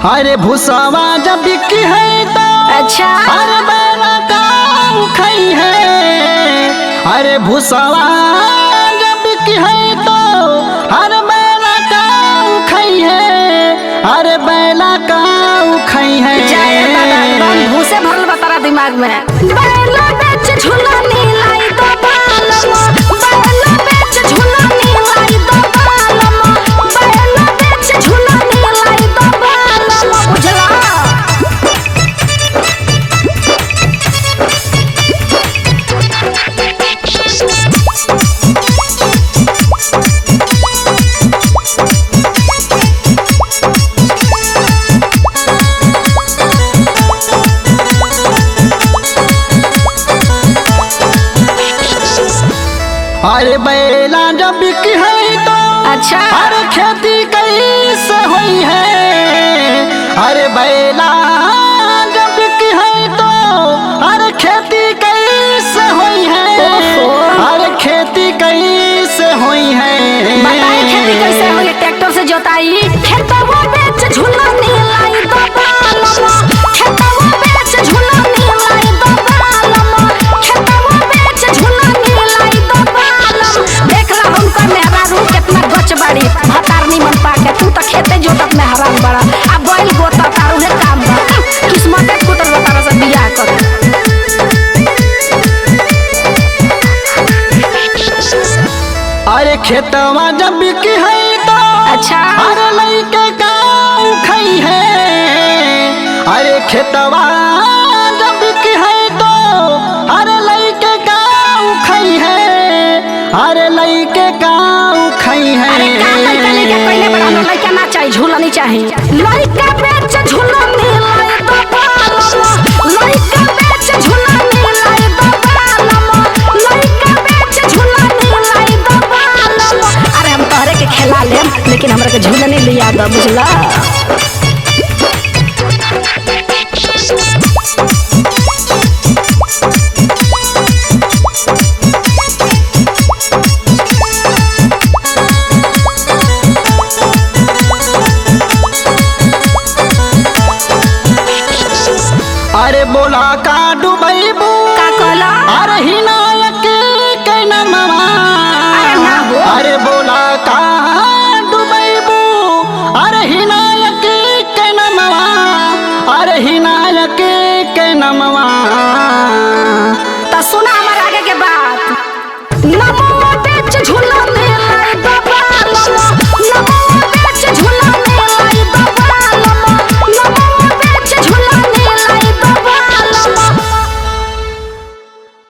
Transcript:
अरे भूसावा जब बिकी है तो अच्छा अरे बैला का खई है। अरे भूसावा जब बिकी है तो अरे बैला का खई है। अरे बैला का खई है। भूसे भरल बता दिमाग में। बैला बेच झूला नीलाई तो बालमा, बैला बेच झूला नीलाई तो बालमा, बैला बेच झूला नीलाई तो बालमा, बुझला। अरे बैला जब बिकी है तो अच्छा अरे खेती कैसे हुई है। अरे बैला जब बिकी है तो अरे खेती कैसे हुई है। अरे खेती कैसे हुई है। बताइए खेती कैसे हुई? ट्रैक्टर से जोताई, खेतवा बेच झूला नीलाई तो बालमा, खेतवा बेच झूला नीलाई तो बालमा, खेतवा बेच झूला नीलाई तो बालमा। देख ला हमका मेहरारू कितना गच बड़ी भतारनी मन पाके। तू तो खेते जोतत में हराम बड़ा, अब बैल गोता तारू है काम बा। किस्मत कुतर बतारा से बियाह कर। अरे खेतवा जब बिकी है तो अच्छा अरे लइके गाँव खई है। अरे खेतवा जब बिकी है तो अरे लइके गाँव खई है। अरे लइके गाँव खई है। अरे का लइका लेके पहले बड़ा ना लइका ना चाहिए, झूला नहीं चाहिए। लइका बेच झूला नीलाई तो बालमा, लइका बेच झूला नीलाई तो बालमा, लइका बेच झूला नीलाई तो बालमा। अरे हम तोहरे के खिला लेम, लेकिन हमरा के झूला नहीं लिया दो, बुझला। अरे बोला का डुबैबू का कहला? अरे हिना